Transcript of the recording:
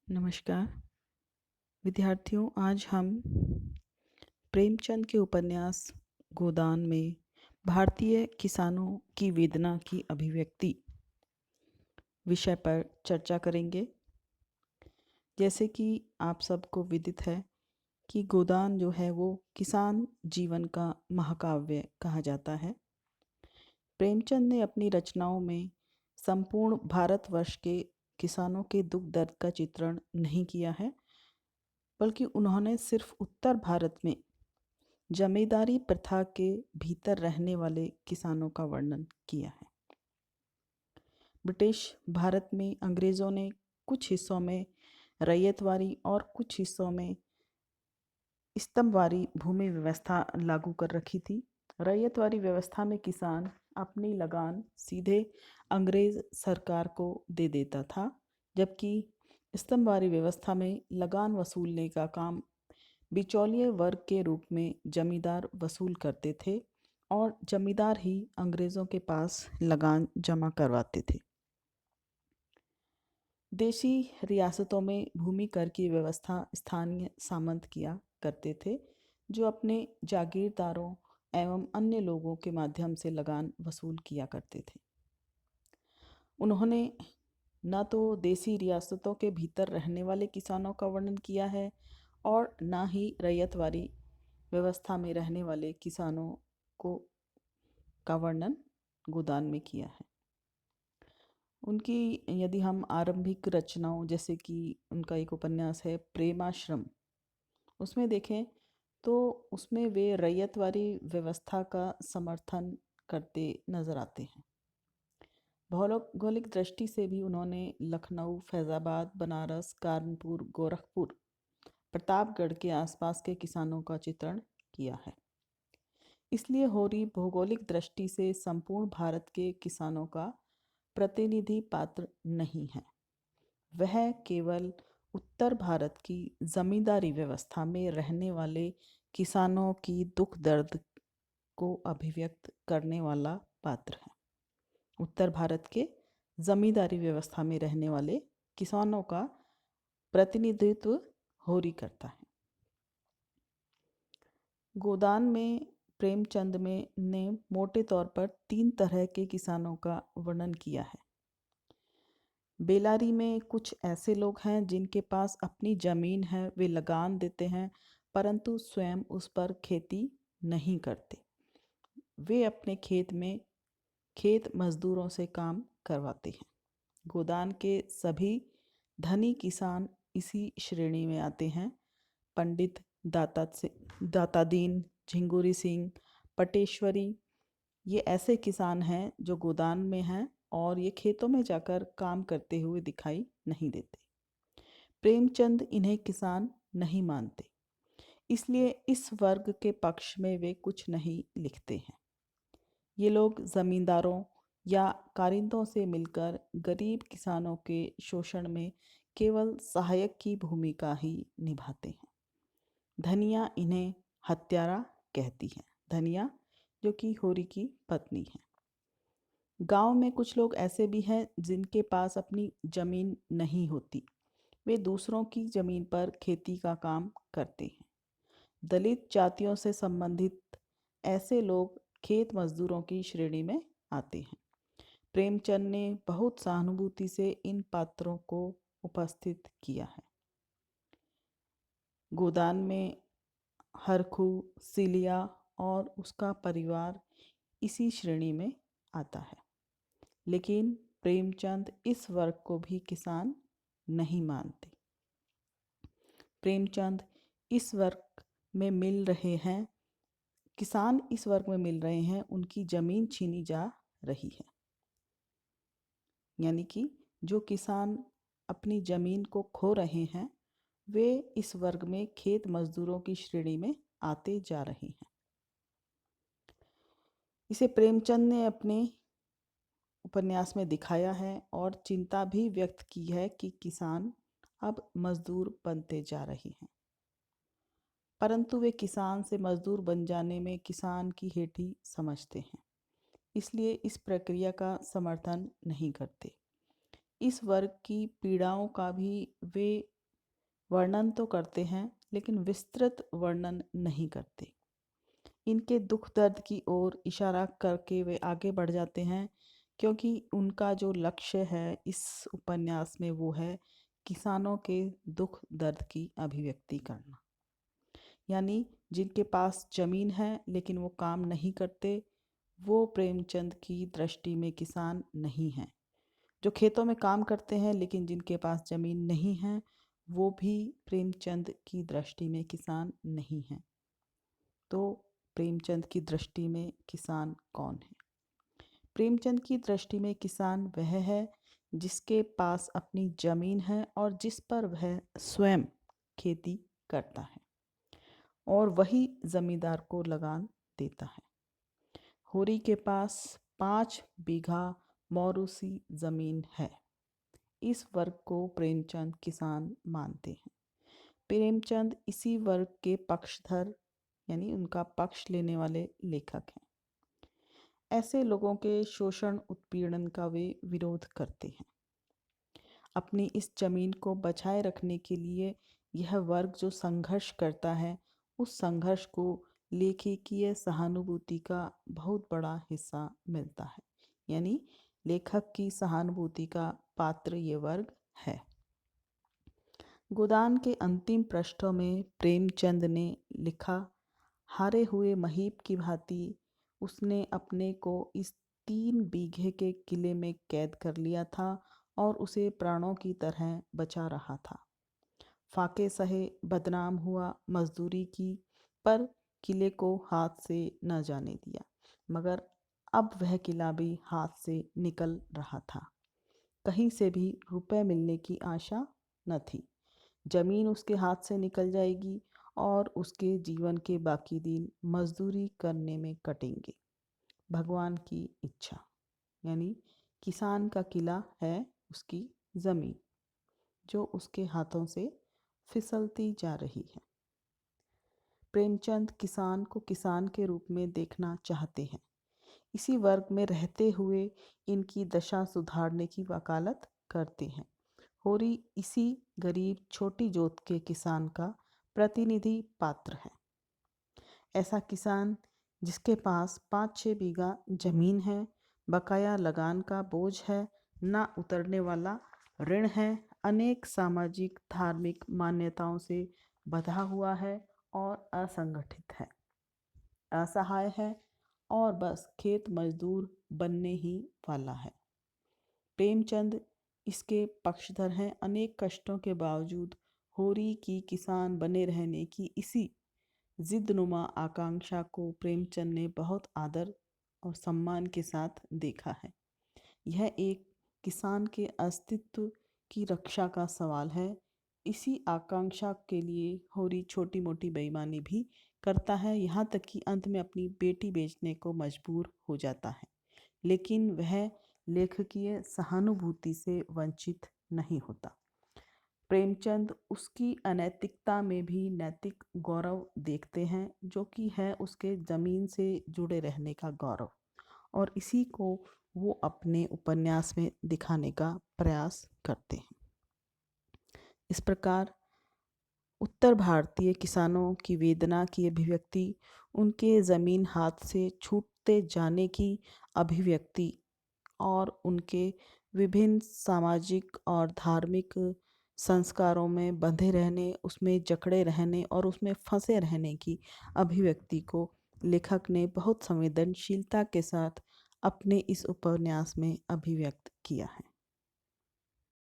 नमस्कार विद्यार्थियों, आज हम प्रेमचंद के उपन्यास गोदान में भारतीय किसानों की वेदना की अभिव्यक्ति विषय पर चर्चा करेंगे। जैसे कि आप सबको विदित है कि गोदान जो है वो किसान जीवन का महाकाव्य कहा जाता है। प्रेमचंद ने अपनी रचनाओं में संपूर्ण भारतवर्ष के किसानों के दुख दर्द का चित्रण नहीं किया है, बल्कि उन्होंने सिर्फ उत्तर भारत में जमींदारी प्रथा के भीतर रहने वाले किसानों का वर्णन किया है। ब्रिटिश भारत में अंग्रेज़ों ने कुछ हिस्सों में रैयतवारी और कुछ हिस्सों में स्तंभवारी भूमि व्यवस्था लागू कर रखी थी। रैयतवारी व्यवस्था में किसान अपनी लगान सीधे अंग्रेज सरकार को दे देता था, जबकि स्तंभवारी व्यवस्था में लगान वसूलने का काम बिचौलिए वर्ग के रूप में जमींदार वसूल करते थे और जमींदार ही अंग्रेज़ों के पास लगान जमा करवाते थे। देशी रियासतों में भूमि कर की व्यवस्था स्थानीय सामंत किया करते थे, जो अपने जागीरदारों एवं अन्य लोगों के माध्यम से लगान वसूल किया करते थे। उन्होंने न तो देसी रियासतों के भीतर रहने वाले किसानों का वर्णन किया है और न ही रैयतवारी व्यवस्था में रहने वाले किसानों को का वर्णन गोदान में किया है। उनकी यदि हम आरंभिक रचनाओं जैसे कि उनका एक उपन्यास है प्रेमाश्रम, उसमें देखें तो उसमें वे रैयतवारी व्यवस्था का समर्थन करते नजर आते हैं। भौगोलिक दृष्टि से भी उन्होंने लखनऊ, फैज़ाबाद, बनारस, कानपुर, गोरखपुर, प्रतापगढ़ के आसपास के किसानों का चित्रण किया है। इसलिए होरी भौगोलिक दृष्टि से संपूर्ण भारत के किसानों का प्रतिनिधि पात्र नहीं है। वह केवल उत्तर भारत की जमींदारी व्यवस्था में रहने वाले किसानों की दुख दर्द को अभिव्यक्त करने वाला पात्र है। उत्तर भारत के जमींदारी व्यवस्था में रहने वाले किसानों का प्रतिनिधित्व होरी करता है। गोदान में प्रेमचंद में ने मोटे तौर पर 3 तरह के किसानों का वर्णन किया है। बेलारी में कुछ ऐसे लोग हैं जिनके पास अपनी जमीन है, वे लगान देते हैं परंतु स्वयं उस पर खेती नहीं करते। वे अपने खेत में खेत मजदूरों से काम करवाते हैं। गोदान के सभी धनी किसान इसी श्रेणी में आते हैं। पंडित दातादीन, झिंगुरी सिंह, पटेश्वरी, ये ऐसे किसान हैं जो गोदान में हैं और ये खेतों में जाकर काम करते हुए दिखाई नहीं देते। प्रेमचंद इन्हें किसान नहीं मानते, इसलिए इस वर्ग के पक्ष में वे कुछ नहीं लिखते हैं। ये लोग जमींदारों या कारिंदों से मिलकर गरीब किसानों के शोषण में केवल सहायक की भूमिका ही निभाते हैं। धनिया इन्हें हत्यारा कहती है। धनिया जो कि होरी की पत्नी है। गांव में कुछ लोग ऐसे भी हैं जिनके पास अपनी जमीन नहीं होती, वे दूसरों की जमीन पर खेती का काम करते हैं। दलित जातियों से संबंधित ऐसे लोग खेत मजदूरों की श्रेणी में आते हैं। प्रेमचंद ने बहुत सहानुभूति से इन पात्रों को उपस्थित किया है। गोदान में हरखू, सिलिया और उसका परिवार इसी श्रेणी में आता है, लेकिन प्रेमचंद इस वर्ग को भी किसान नहीं मानते। प्रेमचंद इस वर्ग में मिल रहे हैं, किसान इस वर्ग में मिल रहे हैं, उनकी जमीन छीनी जा रही है। यानी कि जो किसान अपनी जमीन को खो रहे हैं, वे इस वर्ग में खेत मजदूरों की श्रेणी में आते जा रहे हैं। इसे प्रेमचंद ने अपने उपन्यास में दिखाया है और चिंता भी व्यक्त की है कि किसान अब मजदूर बनते जा रहे हैं, परंतु वे किसान से मजदूर बन जाने में किसान की हेठी समझते हैं, इसलिए इस प्रक्रिया का समर्थन नहीं करते। इस वर्ग की पीड़ाओं का भी वे वर्णन तो करते हैं लेकिन विस्तृत वर्णन नहीं करते। इनके दुख दर्द की ओर इशारा करके वे आगे बढ़ जाते हैं, क्योंकि उनका जो लक्ष्य है इस उपन्यास में वो है किसानों के दुख दर्द की अभिव्यक्ति करना। यानी जिनके पास जमीन है लेकिन वो काम नहीं करते, वो प्रेमचंद की दृष्टि में किसान नहीं हैं। जो खेतों में काम करते हैं लेकिन जिनके पास जमीन नहीं है, वो भी प्रेमचंद की दृष्टि में किसान नहीं हैं। तो प्रेमचंद की दृष्टि में किसान कौन है? प्रेमचंद की दृष्टि में किसान वह है जिसके पास अपनी जमीन है और जिस पर वह स्वयं खेती करता है और वही जमींदार को लगान देता है। होरी के पास 5 बीघा मौरूसी जमीन है। इस वर्ग को प्रेमचंद किसान मानते हैं। प्रेमचंद इसी वर्ग के पक्षधर यानी उनका पक्ष लेने वाले लेखक हैं। ऐसे लोगों के शोषण उत्पीड़न का वे विरोध करते हैं। अपनी इस जमीन को बचाए रखने के लिए यह वर्ग जो संघर्ष करता है, उस संघर्ष को लेखकीय सहानुभूति का बहुत बड़ा हिस्सा मिलता है। यानी लेखक की सहानुभूति का पात्र ये वर्ग है। गोदान के अंतिम पृष्ठों में प्रेमचंद ने लिखा, हारे हुए महीप की भांति उसने अपने को इस 3 बीघे के किले में कैद कर लिया था और उसे प्राणों की तरह बचा रहा था। फाके सहे बदनाम हुआ, मजदूरी की, पर किले को हाथ से न जाने दिया। मगर अब वह किला भी हाथ से निकल रहा था। कहीं से भी रुपए मिलने की आशा न थी। जमीन उसके हाथ से निकल जाएगी और उसके जीवन के बाकी दिन मजदूरी करने में कटेंगे। भगवान की इच्छा। यानी किसान का किला है उसकी जमीन, जो उसके हाथों से फिसलती जा रही है। प्रेमचंद किसान को किसान के रूप में देखना चाहते हैं। इसी वर्ग में रहते हुए इनकी दशा सुधारने की वकालत करते हैं। होरी इसी गरीब छोटी जोत के किसान का प्रतिनिधि पात्र है। ऐसा किसान जिसके पास 5-6 बीघा जमीन है, बकाया लगान का बोझ है, ना उतरने वाला ऋण है, अनेक सामाजिक धार्मिक मान्यताओं से बंधा हुआ है और असंगठित है, असहाय है और बस खेत मजदूर बनने ही वाला है। प्रेमचंद इसके पक्षधर हैं। अनेक कष्टों के बावजूद होरी की किसान बने रहने की इसी जिद्दनुमा आकांक्षा को प्रेमचंद ने बहुत आदर और सम्मान के साथ देखा है। यह एक किसान के अस्तित्व की रक्षा का सवाल है। इसी आकांक्षा के लिए होरी छोटी मोटी बेईमानी भी करता है, यहाँ तक कि अंत में अपनी बेटी बेचने को मजबूर हो जाता है। लेकिन वह लेखकीय सहानुभूति से वंचित नहीं होता। प्रेमचंद उसकी अनैतिकता में भी नैतिक गौरव देखते हैं, जो कि है उसके जमीन से जुड़े रहने का गौरव, और इसी को वो अपने उपन्यास में दिखाने का प्रयास करते हैं। इस प्रकार उत्तर भारतीय किसानों की वेदना की अभिव्यक्ति, उनके ज़मीन हाथ से छूटते जाने की अभिव्यक्ति और उनके विभिन्न सामाजिक और धार्मिक संस्कारों में बंधे रहने, उसमें जकड़े रहने और उसमें फंसे रहने की अभिव्यक्ति को लेखक ने बहुत संवेदनशीलता के साथ अपने इस उपन्यास में अभिव्यक्त किया है।